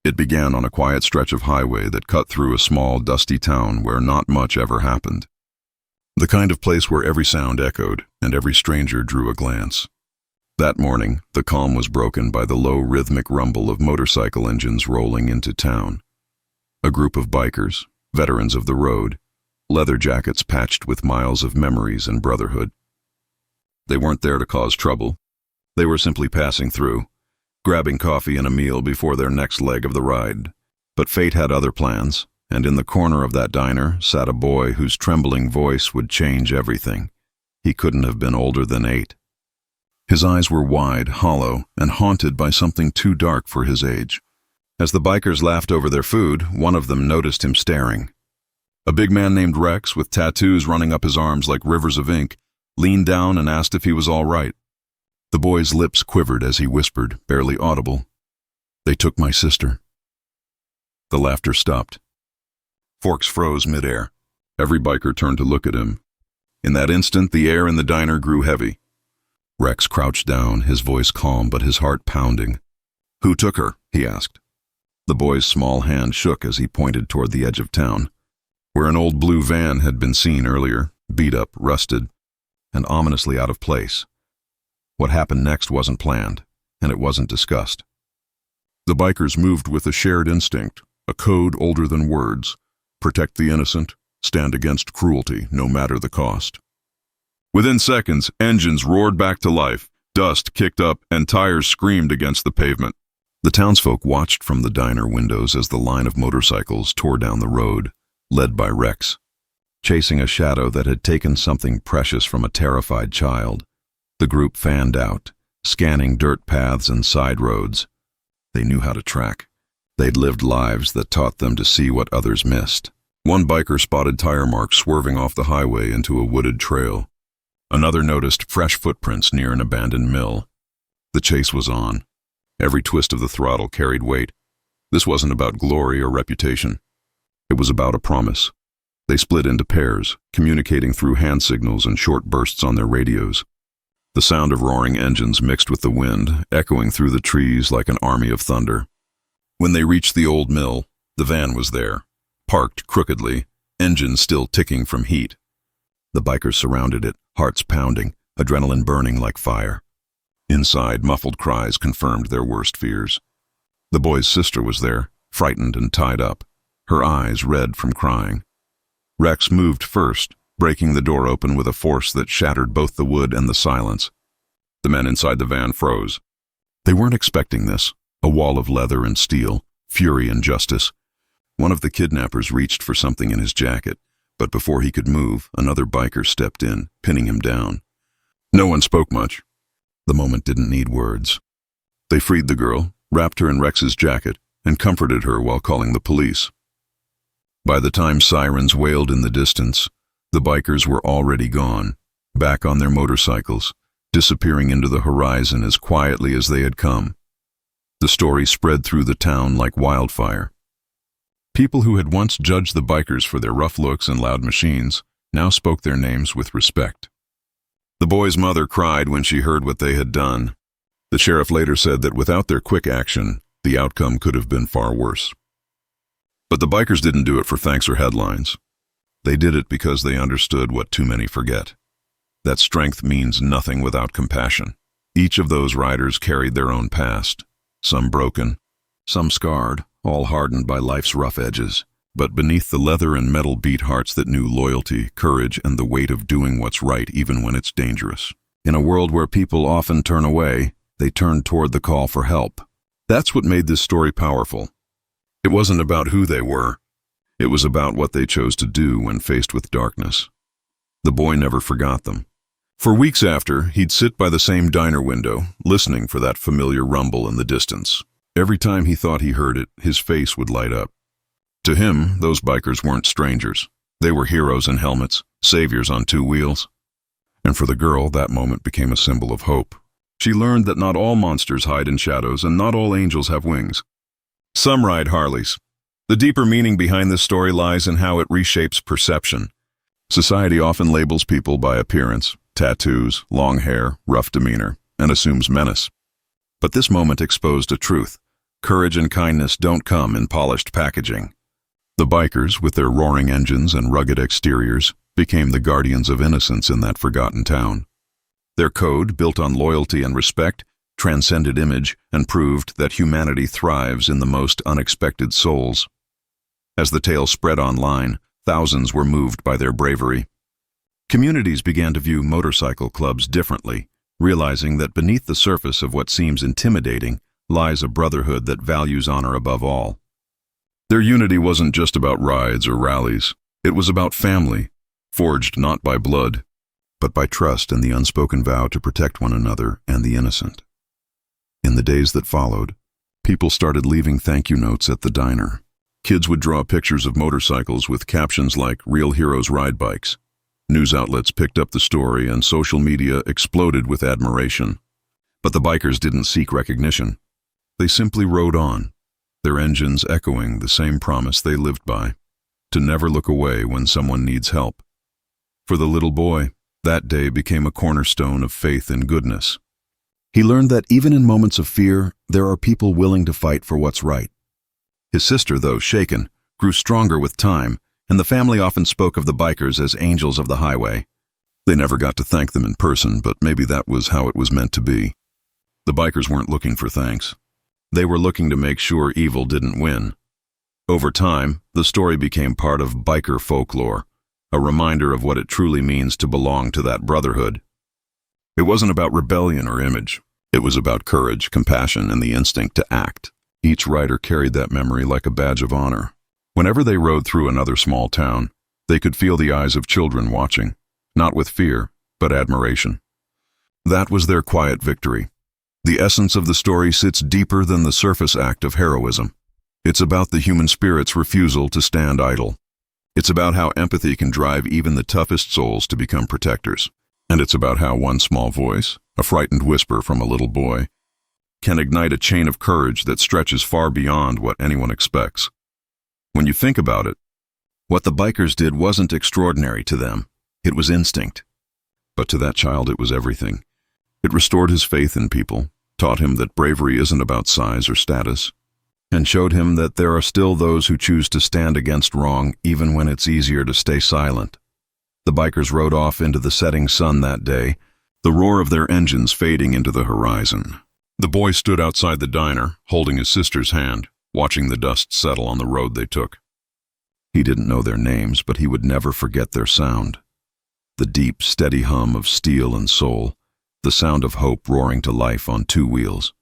It began on a quiet stretch of highway that cut through a small, dusty town where not much ever happened. The kind of place where every sound echoed and every stranger drew a glance. That morning, the calm was broken by the low, rhythmic rumble of motorcycle engines rolling into town. A group of bikers, veterans of the road, leather jackets patched with miles of memories and brotherhood. They weren't there to cause trouble. They were simply passing through, grabbing coffee and a meal before their next leg of the ride. But fate had other plans, and in the corner of that diner sat a boy whose trembling voice would change everything. He couldn't have been older than 8. His eyes were wide, hollow, and haunted by something too dark for his age. As the bikers laughed over their food, one of them noticed him staring. A big man named Rex, with tattoos running up his arms like rivers of ink, leaned down and asked if he was all right. The boy's lips quivered as he whispered, barely audible, "They took my sister." The laughter stopped. Forks froze midair. Every biker turned to look at him. In that instant, the air in the diner grew heavy. Rex crouched down, his voice calm but his heart pounding. "Who took her?" he asked. The boy's small hand shook as he pointed toward the edge of town, where an old blue van had been seen earlier, beat up, rusted, and ominously out of place. What happened next wasn't planned, and it wasn't discussed. The bikers moved with a shared instinct, a code older than words: protect the innocent, stand against cruelty, no matter the cost. Within seconds, engines roared back to life, dust kicked up, and tires screamed against the pavement. The townsfolk watched from the diner windows as the line of motorcycles tore down the road, led by Rex, chasing a shadow that had taken something precious from a terrified child. The group fanned out, scanning dirt paths and side roads. They knew how to track. They'd lived lives that taught them to see what others missed. One biker spotted tire marks swerving off the highway into a wooded trail. Another noticed fresh footprints near an abandoned mill. The chase was on. Every twist of the throttle carried weight. This wasn't about glory or reputation. It was about a promise. They split into pairs, communicating through hand signals and short bursts on their radios. The sound of roaring engines mixed with the wind, echoing through the trees like an army of thunder. When they reached the old mill, the van was there, parked crookedly, engines still ticking from heat. The bikers surrounded it, hearts pounding, adrenaline burning like fire. Inside, muffled cries confirmed their worst fears. The boy's sister was there, frightened and tied up, her eyes red from crying. Rex moved first, breaking the door open with a force that shattered both the wood and the silence. The men inside the van froze. They weren't expecting this, a wall of leather and steel, fury and justice. One of the kidnappers reached for something in his jacket, but before he could move, another biker stepped in, pinning him down. No one spoke much. The moment didn't need words. They freed the girl, wrapped her in Rex's jacket, and comforted her while calling the police. By the time sirens wailed in the distance, the bikers were already gone, back on their motorcycles, disappearing into the horizon as quietly as they had come. The story spread through the town like wildfire. People who had once judged the bikers for their rough looks and loud machines now spoke their names with respect. The boy's mother cried when she heard what they had done. The sheriff later said that without their quick action, the outcome could have been far worse. But the bikers didn't do it for thanks or headlines. They did it because they understood what too many forget: that strength means nothing without compassion. Each of those riders carried their own past, some broken, some scarred, all hardened by life's rough edges. But beneath the leather and metal beat hearts that knew loyalty, courage, and the weight of doing what's right even when it's dangerous. In a world where people often turn away, they turned toward the call for help. That's what made this story powerful. It wasn't about who they were. It was about what they chose to do when faced with darkness. The boy never forgot them. For weeks after, he'd sit by the same diner window, listening for that familiar rumble in the distance. Every time he thought he heard it, his face would light up. To him, those bikers weren't strangers. They were heroes in helmets, saviors on 2 wheels. And for the girl, that moment became a symbol of hope. She learned that not all monsters hide in shadows and not all angels have wings. Some ride Harleys. The deeper meaning behind this story lies in how it reshapes perception. Society often labels people by appearance, tattoos, long hair, rough demeanor, and assumes menace. But this moment exposed a truth. Courage and kindness don't come in polished packaging. The bikers, with their roaring engines and rugged exteriors, became the guardians of innocence in that forgotten town. Their code, built on loyalty and respect, transcended image and proved that humanity thrives in the most unexpected souls. As the tale spread online, thousands were moved by their bravery. Communities began to view motorcycle clubs differently, realizing that beneath the surface of what seems intimidating lies a brotherhood that values honor above all. Their unity wasn't just about rides or rallies. It was about family, forged not by blood, but by trust and the unspoken vow to protect one another and the innocent. In the days that followed, people started leaving thank you notes at the diner. Kids would draw pictures of motorcycles with captions like "Real Heroes Ride Bikes." News outlets picked up the story and social media exploded with admiration. But the bikers didn't seek recognition. They simply rode on, their engines echoing the same promise they lived by, to never look away when someone needs help. For the little boy, that day became a cornerstone of faith and goodness. He learned that even in moments of fear, there are people willing to fight for what's right. His sister, though shaken, grew stronger with time, and the family often spoke of the bikers as angels of the highway. They never got to thank them in person, but maybe that was how it was meant to be. The bikers weren't looking for thanks. They were looking to make sure evil didn't win. Over time, the story became part of biker folklore, a reminder of what it truly means to belong to that brotherhood. It wasn't about rebellion or image. It was about courage, compassion, and the instinct to act. Each rider carried that memory like a badge of honor. Whenever they rode through another small town, they could feel the eyes of children watching, not with fear, but admiration. That was their quiet victory. The essence of the story sits deeper than the surface act of heroism. It's about the human spirit's refusal to stand idle. It's about how empathy can drive even the toughest souls to become protectors. And it's about how one small voice, a frightened whisper from a little boy, can ignite a chain of courage that stretches far beyond what anyone expects. When you think about it, what the bikers did wasn't extraordinary to them. It was instinct. But to that child it was everything. It restored his faith in people, taught him that bravery isn't about size or status, and showed him that there are still those who choose to stand against wrong even when it's easier to stay silent. The bikers rode off into the setting sun that day, the roar of their engines fading into the horizon. The boy stood outside the diner, holding his sister's hand, watching the dust settle on the road they took. He didn't know their names, but he would never forget their sound. The deep, steady hum of steel and soul, the sound of hope roaring to life on two wheels.